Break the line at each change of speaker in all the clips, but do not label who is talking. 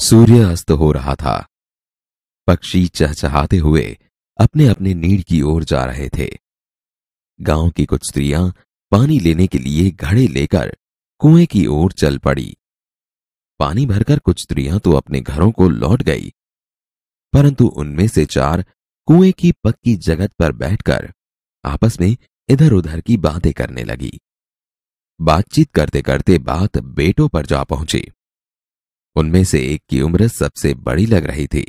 सूर्य अस्त हो रहा था। पक्षी चहचहाते हुए अपने अपने नीड़ की ओर जा रहे थे। गांव की कुछ स्त्रियां पानी लेने के लिए घड़े लेकर कुएं की ओर चल पड़ी। पानी भरकर कुछ स्त्रियां तो अपने घरों को लौट गई, परंतु उनमें से 4 कुएं की पक्की जगत पर बैठकर आपस में इधर उधर की बातें करने लगी। बातचीत करते करते बात बेटों पर जा पहुंची। उनमें से एक की उम्र सबसे बड़ी लग रही थी।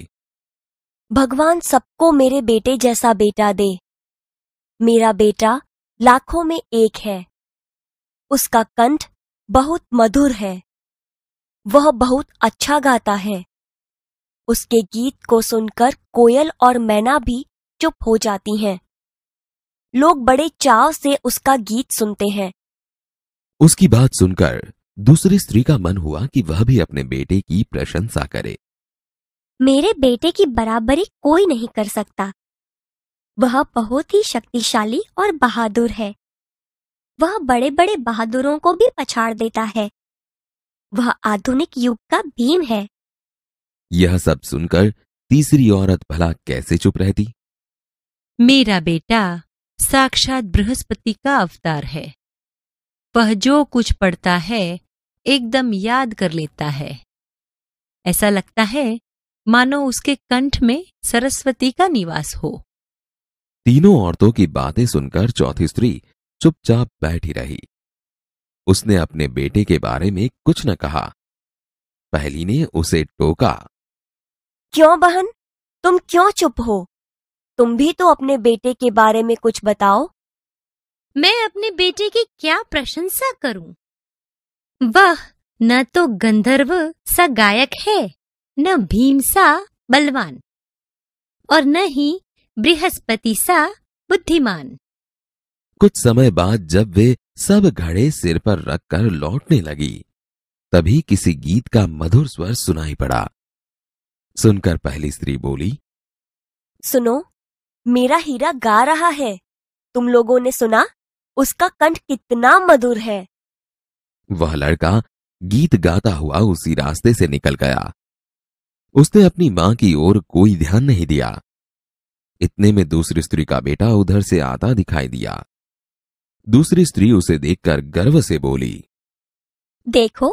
भगवान सबको मेरे बेटे जैसा बेटा दे। मेरा बेटा लाखों में एक है। उसका कंठ बहुत मधुर है। वह बहुत अच्छा गाता है। उसके गीत को सुनकर कोयल और मैना भी चुप हो जाती हैं। लोग बड़े चाव से उसका गीत सुनते हैं।
उसकी बात सुनकर दूसरी स्त्री का मन हुआ कि वह भी अपने बेटे की प्रशंसा करे।
मेरे बेटे की बराबरी कोई नहीं कर सकता। वह बहुत ही शक्तिशाली और बहादुर है। वह बड़े बड़े बहादुरों को भी पछाड़ देता है। वह आधुनिक युग का भीम है।
यह सब सुनकर तीसरी औरत भला कैसे चुप रहती।
मेरा बेटा साक्षात बृहस्पति का अवतार है। वह जो कुछ पढ़ता है एकदम याद कर लेता है। ऐसा लगता है मानो उसके कंठ में सरस्वती का निवास हो।
तीनों औरतों की बातें सुनकर चौथी स्त्री चुपचाप बैठी रही। उसने अपने बेटे के बारे में कुछ न कहा। पहली ने उसे टोका।
क्यों बहन, तुम क्यों चुप हो? तुम भी तो अपने बेटे के बारे में कुछ बताओ।
मैं अपने बेटे की क्या प्रशंसा करूं? वह न तो गंधर्व सा गायक है, न भीम सा बलवान, और न ही बृहस्पति सा बुद्धिमान।
कुछ समय बाद जब वे सब घड़े सिर पर रखकर लौटने लगी, तभी किसी गीत का मधुर स्वर सुनाई पड़ा। सुनकर पहली स्त्री बोली,
सुनो, मेरा हीरा गा रहा है। तुम लोगों ने सुना? उसका कंठ कितना मधुर है।
वह लड़का गीत गाता हुआ उसी रास्ते से निकल गया। उसने अपनी मां की ओर कोई ध्यान नहीं दिया। इतने में दूसरी स्त्री का बेटा उधर से आता दिखाई दिया। दूसरी स्त्री उसे देखकर गर्व से बोली,
देखो,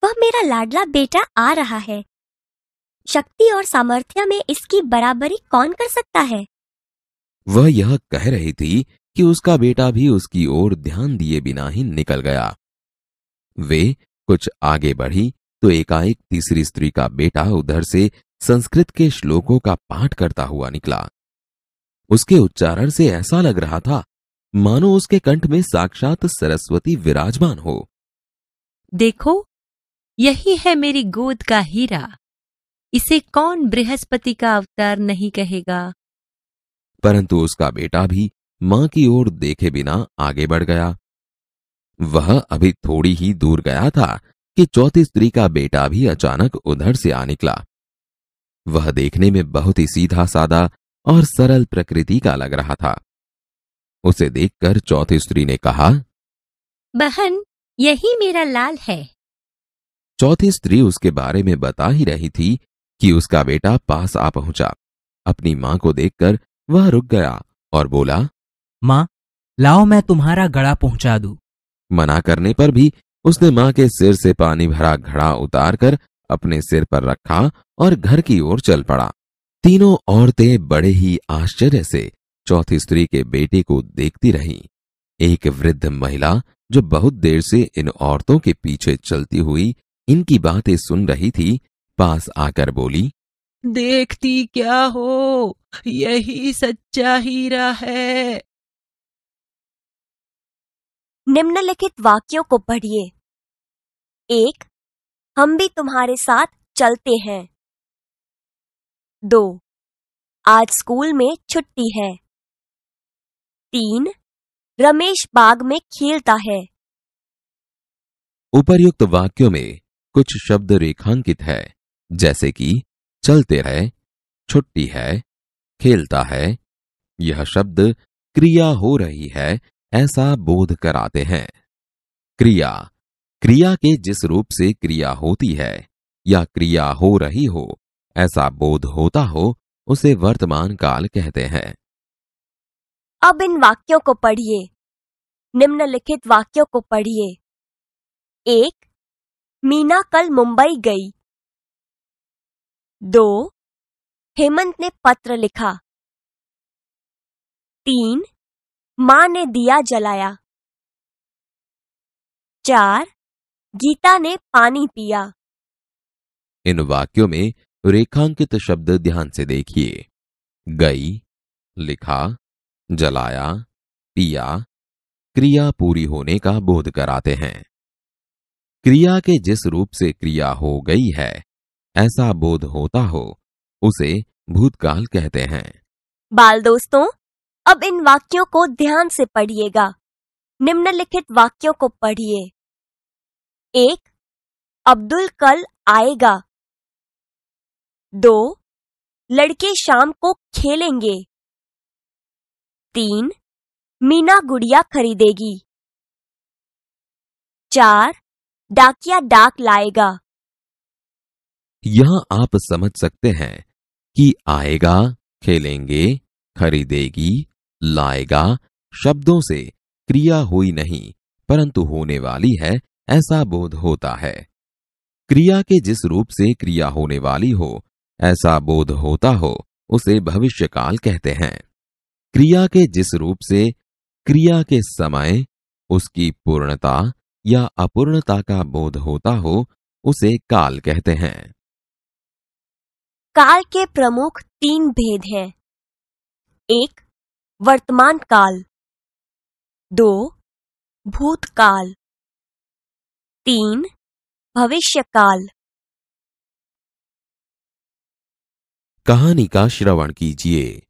वह मेरा लाडला बेटा आ रहा है। शक्ति और सामर्थ्य में इसकी बराबरी कौन कर सकता है?
वह यह कह रही थी कि उसका बेटा भी उसकी ओर ध्यान दिए बिना ही निकल गया। वे कुछ आगे बढ़ी तो एकाएक तीसरी स्त्री का बेटा उधर से संस्कृत के श्लोकों का पाठ करता हुआ निकला। उसके उच्चारण से ऐसा लग रहा था मानो उसके कंठ में साक्षात सरस्वती विराजमान हो।
देखो, यही है मेरी गोद का हीरा। इसे कौन बृहस्पति का अवतार नहीं कहेगा?
परंतु उसका बेटा भी मां की ओर देखे बिना आगे बढ़ गया। वह अभी थोड़ी ही दूर गया था कि चौथी स्त्री का बेटा भी अचानक उधर से आ निकला। वह देखने में बहुत ही सीधा सादा और सरल प्रकृति का लग रहा था। उसे देखकर चौथी स्त्री ने कहा,
बहन, यही मेरा लाल है।
चौथी स्त्री उसके बारे में बता ही रही थी कि उसका बेटा पास आ पहुंचा। अपनी मां को देखकर वह रुक गया और बोला,
मां, लाओ मैं तुम्हारा घड़ा पहुंचा दूं।
मना करने पर भी उसने मां के सिर से पानी भरा घड़ा उतारकर अपने सिर पर रखा और घर की ओर चल पड़ा। तीनों औरतें बड़े ही आश्चर्य से चौथी स्त्री के बेटे को देखती रहीं। एक वृद्ध महिला जो बहुत देर से इन औरतों के पीछे चलती हुई इनकी बातें सुन रही थी, पास आकर बोली,
देखती क्या हो, यही सच्चा हीरा है।
निम्नलिखित वाक्यों को पढ़िए। 1. हम भी तुम्हारे साथ चलते हैं। 2. आज स्कूल में छुट्टी है। 3. रमेश बाग में खेलता है।
उपर्युक्त वाक्यों में कुछ शब्द रेखांकित है, जैसे कि चलते रहे, छुट्टी है, खेलता है। यह शब्द क्रिया हो रही है ऐसा बोध कराते हैं। क्रिया, क्रिया के जिस रूप से क्रिया होती है, या क्रिया हो रही हो, ऐसा बोध होता हो, उसे वर्तमान काल कहते हैं।
अब इन वाक्यों को पढ़िए। निम्नलिखित वाक्यों को पढ़िए। 1. मीना कल मुंबई गई। 2. हेमंत ने पत्र लिखा। 3. मां ने दिया जलाया। 4. गीता ने पानी पिया।
इन वाक्यों में रेखांकित शब्द ध्यान से देखिए। गई, लिखा, जलाया, पिया क्रिया पूरी होने का बोध कराते हैं। क्रिया के जिस रूप से क्रिया हो गई है, ऐसा बोध होता हो, उसे भूतकाल कहते हैं।
बाल दोस्तों, अब इन वाक्यों को ध्यान से पढ़िएगा। निम्नलिखित वाक्यों को पढ़िए। 1. अब्दुल कल आएगा। 2. लड़के शाम को खेलेंगे। 3. मीना गुड़िया खरीदेगी। 4. डाकिया डाक लाएगा।
यहां आप समझ सकते हैं कि आएगा, खेलेंगे, खरीदेगी, लाएगा शब्दों से क्रिया हुई नहीं, परंतु होने वाली है, ऐसा बोध होता है। क्रिया के जिस रूप से क्रिया होने वाली हो, ऐसा बोध होता हो, उसे भविष्यकाल कहते हैं। क्रिया के जिस रूप से क्रिया के समय उसकी पूर्णता या अपूर्णता का बोध होता हो, उसे काल कहते हैं।
काल के प्रमुख 3 भेद हैं। 1. वर्तमान काल। 2. भूतकाल। 3. भविष्यकाल।
कहानी का श्रवण कीजिए।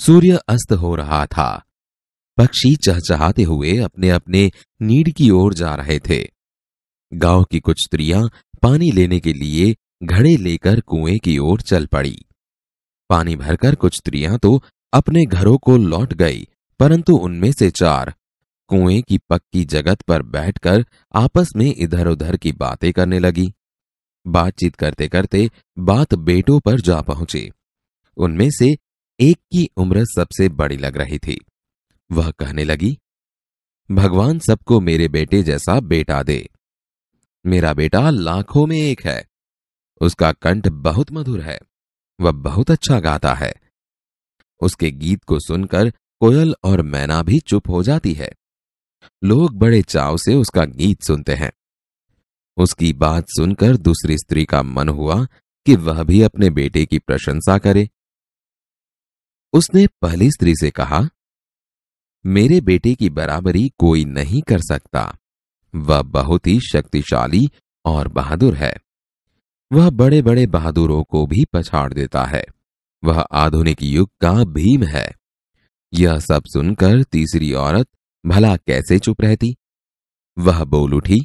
सूर्य अस्त हो रहा था। पक्षी चहचहाते हुए अपने अपने नीड की ओर जा रहे थे। गांव की कुछ स्त्रियां पानी लेने के लिए घड़े लेकर कुएं की ओर चल पड़ी। पानी भरकर कुछ स्त्रियां तो अपने घरों को लौट गई, परंतु उनमें से 4 कुएं की पक्की जगत पर बैठकर आपस में इधर उधर की बातें करने लगी। बातचीत करते करते बात बेटों पर जा पहुंची। उनमें से एक की उम्र सबसे बड़ी लग रही थी। वह कहने लगी, भगवान सबको मेरे बेटे जैसा बेटा दे। मेरा बेटा लाखों में एक है। उसका कंठ बहुत मधुर है। वह बहुत अच्छा गाता है। उसके गीत को सुनकर कोयल और मैना भी चुप हो जाती है। लोग बड़े चाव से उसका गीत सुनते हैं। उसकी बात सुनकर दूसरी स्त्री का मन हुआ कि वह भी अपने बेटे की प्रशंसा करे। उसने पहली स्त्री से कहा, मेरे बेटे की बराबरी कोई नहीं कर सकता। वह बहुत ही शक्तिशाली और बहादुर है। वह बड़े बड़े बहादुरों को भी पछाड़ देता है। वह आधुनिक युग का भीम है। यह सब सुनकर तीसरी औरत भला कैसे चुप रहती। वह बोल उठी,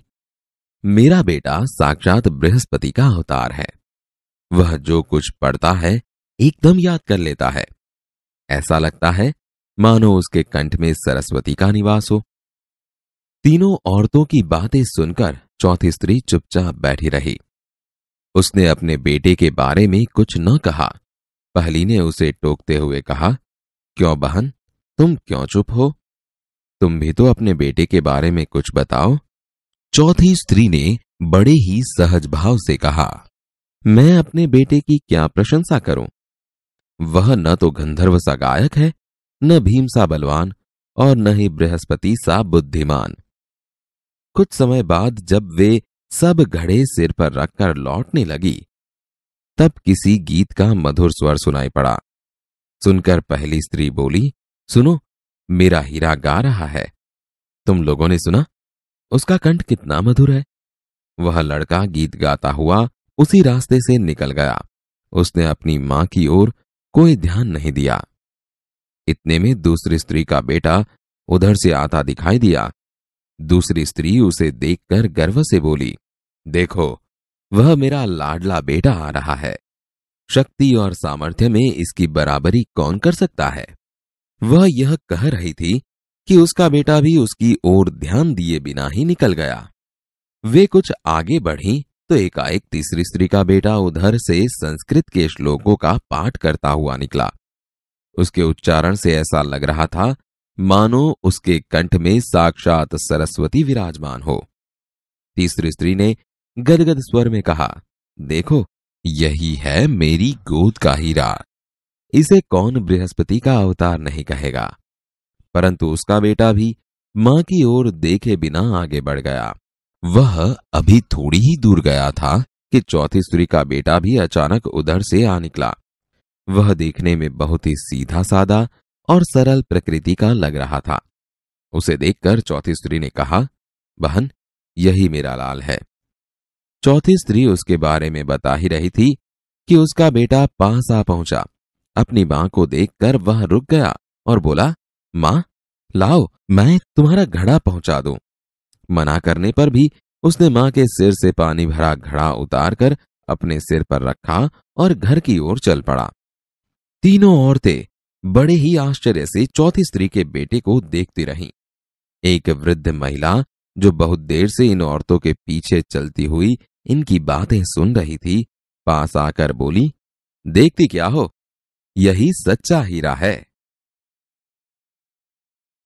मेरा बेटा साक्षात बृहस्पति का अवतार है। वह जो कुछ पढ़ता है एकदम याद कर लेता है। ऐसा लगता है मानो उसके कंठ में सरस्वती का निवास हो। तीनों औरतों की बातें सुनकर चौथी स्त्री चुपचाप बैठी रही। उसने अपने बेटे के बारे में कुछ न कहा। पहली ने उसे टोकते हुए कहा, क्यों बहन, तुम क्यों चुप हो? तुम भी तो अपने बेटे के बारे में कुछ बताओ। चौथी स्त्री ने बड़े ही सहज भाव से कहा, मैं अपने बेटे की क्या प्रशंसा करूं? वह न तो गंधर्व सा गायक है, न भीम सा बलवान और न ही बृहस्पति सा बुद्धिमान। कुछ समय बाद जब वे सब घड़े सिर पर रखकर लौटने लगी, तब किसी गीत का मधुर स्वर सुनाई पड़ा। सुनकर पहली स्त्री बोली, सुनो, मेरा हीरा गा रहा है। तुम लोगों ने सुना? उसका कंठ कितना मधुर है। वह लड़का गीत गाता हुआ उसी रास्ते से निकल गया। उसने अपनी मां की ओर कोई ध्यान नहीं दिया। इतने में दूसरी स्त्री का बेटा उधर से आता दिखाई दिया। दूसरी स्त्री उसे देखकर गर्व से बोली, देखो, वह मेरा लाडला बेटा आ रहा है। शक्ति और सामर्थ्य में इसकी बराबरी कौन कर सकता है? वह यह कह रही थी कि उसका बेटा भी उसकी ओर ध्यान दिए बिना ही निकल गया। वे कुछ आगे बढ़ी तो एकाएक तीसरी स्त्री का बेटा उधर से संस्कृत के श्लोकों का पाठ करता हुआ निकला। उसके उच्चारण से ऐसा लग रहा था मानो उसके कंठ में साक्षात सरस्वती विराजमान हो। तीसरी स्त्री ने गदगद स्वर में कहा, देखो, यही है मेरी गोद का हीरा। इसे कौन बृहस्पति का अवतार नहीं कहेगा। परंतु उसका बेटा भी मां की ओर देखे बिना आगे बढ़ गया। वह अभी थोड़ी ही दूर गया था कि चौथी स्त्री का बेटा भी अचानक उधर से आ निकला। वह देखने में बहुत ही सीधा सादा और सरल प्रकृति का लग रहा था। उसे देखकर चौथी स्त्री ने कहा, बहन, यही मेरा लाल है। चौथी स्त्री उसके बारे में बता ही रही थी कि उसका बेटा पास आ पहुंचा। अपनी मां को देखकर वह रुक गया और बोला, मां, लाओ, मैं तुम्हारा घड़ा पहुंचा दूं। मना करने पर भी उसने मां के सिर से पानी भरा घड़ा उतारकर अपने सिर पर रखा और घर की ओर चल पड़ा। तीनों औरतें बड़े ही आश्चर्य से चौथी स्त्री के बेटे को देखती रहीं। एक वृद्ध महिला जो बहुत देर से इन औरतों के पीछे चलती हुई इनकी बातें सुन रही थी, पास आकर बोली, देखती क्या हो, यही सच्चा हीरा है।